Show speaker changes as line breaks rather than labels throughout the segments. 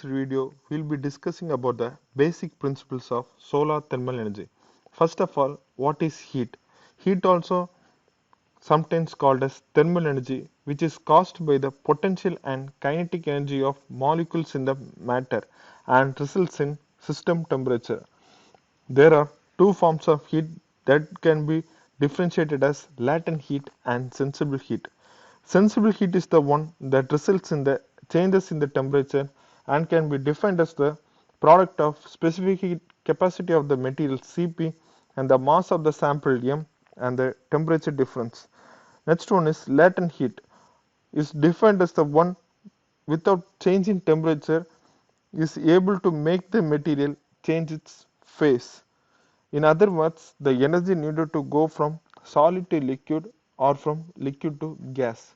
this video, we'll be discussing about the basic principles of solar thermal energy. First of all, what is heat? Heat also sometimes called as thermal energy, which is caused by the potential and kinetic energy of molecules in the matter and results in system temperature. There are two forms of heat that can be differentiated as latent heat and sensible heat. Sensible heat is the one that results in the changes in the temperature and can be defined as the product of specific heat capacity of the material Cp and the mass of the sample m and the temperature difference. Next one is latent heat is defined as the one without change in temperature is able to make the material change its phase. In other words, the energy needed to go from solid to liquid or from liquid to gas.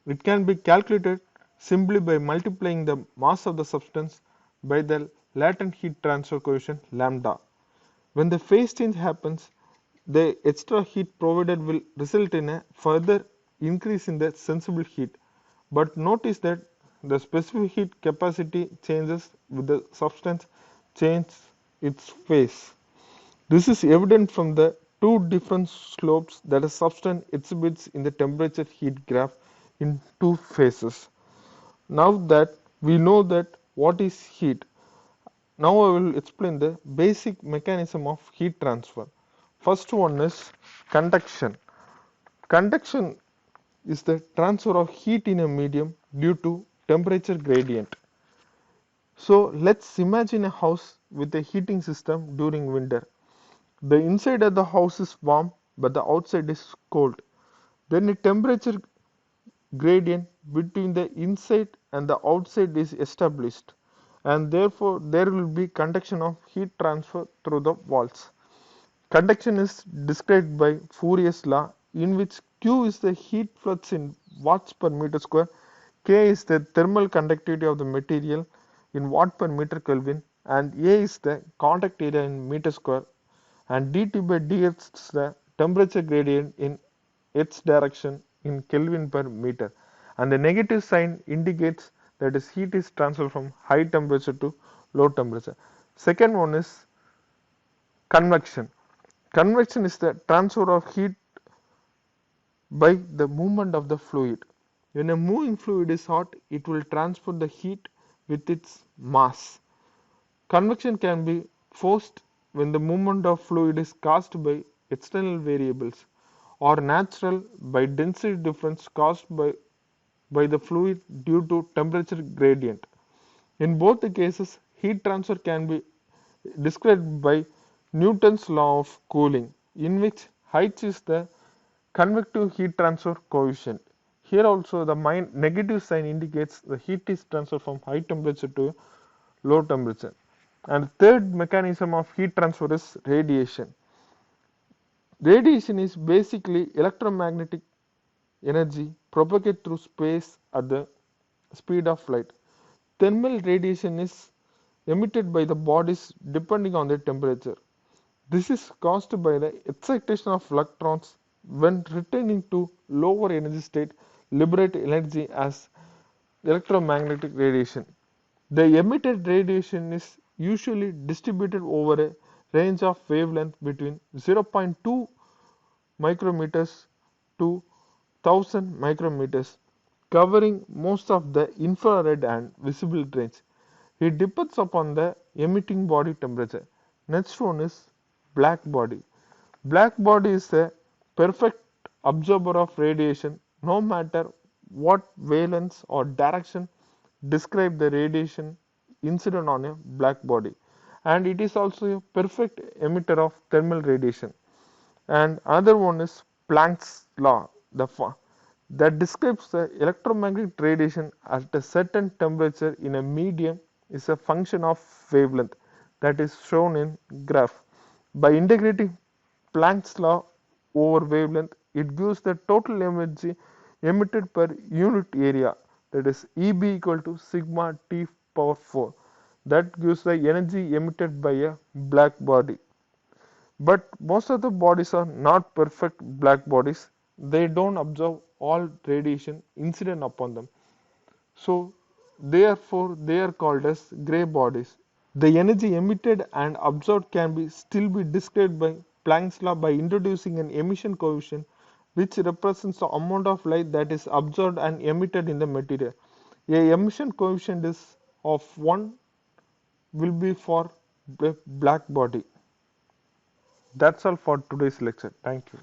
It can be calculated simply by multiplying the mass of the substance by the latent heat transfer coefficient lambda. When the phase change happens, the extra heat provided will result in a further increase in the sensible heat. But notice that the specific heat capacity changes with the substance change its phase. This is evident from the two different slopes that a substance exhibits in the temperature heat graph in two phases. Now that we know that what is heat, now I will explain the basic mechanism of heat transfer. First one is conduction. Conduction is the transfer of heat in a medium due to temperature gradient. So let's imagine a house with a heating system during winter. The inside of the house is warm but the outside is cold. Then a temperature gradient between the inside and the outside is established, and therefore there will be conduction of heat transfer through the walls. Conduction is described by Fourier's law, in which Q is the heat flux in watts per meter square, K is the thermal conductivity of the material in watt per meter Kelvin, and A is the contact area in meter square, and dt by dx is the temperature gradient in its direction in Kelvin per meter, and the negative sign indicates that is heat is transferred from high temperature to low temperature. Second one is convection. Convection is the transfer of heat by the movement of the fluid. When a moving fluid is hot, it will transfer the heat with its mass. Convection can be forced when the movement of fluid is caused by external variables, or natural by density difference caused by the fluid due to temperature gradient. In both the cases, heat transfer can be described by Newton's law of cooling, in which H is the convective heat transfer coefficient. Here also the negative sign indicates the heat is transferred from high temperature to low temperature. And the third mechanism of heat transfer is radiation. Radiation is basically electromagnetic energy propagated through space at the speed of light. Thermal radiation is emitted by the bodies depending on their temperature. This is caused by the excitation of electrons when returning to lower energy state liberate energy as electromagnetic radiation. The emitted radiation is usually distributed over a range of wavelength between 0.2 micrometers to 1000 micrometers, covering most of the infrared and visible range. It depends upon the emitting body temperature. Next one is black body. Black body is a perfect absorber of radiation no matter what valence or direction describe the radiation incident on a black body, and it is also a perfect emitter of thermal radiation. And another one is Planck's law, that describes the electromagnetic radiation at a certain temperature in a medium is a function of wavelength that is shown in graph. By integrating Planck's law over wavelength, it gives the total energy emitted per unit area, that is Eb equal to sigma T power 4. That gives the energy emitted by a black body. But most of the bodies are not perfect black bodies. They don't absorb all radiation incident upon them. So Therefore, they are called as gray bodies. The energy emitted and absorbed can still be described by Planck's law by introducing an emission coefficient which represents the amount of light that is absorbed and emitted in the material. A emission coefficient is of 1 will be for black body. That's all for today's lecture. Thank you.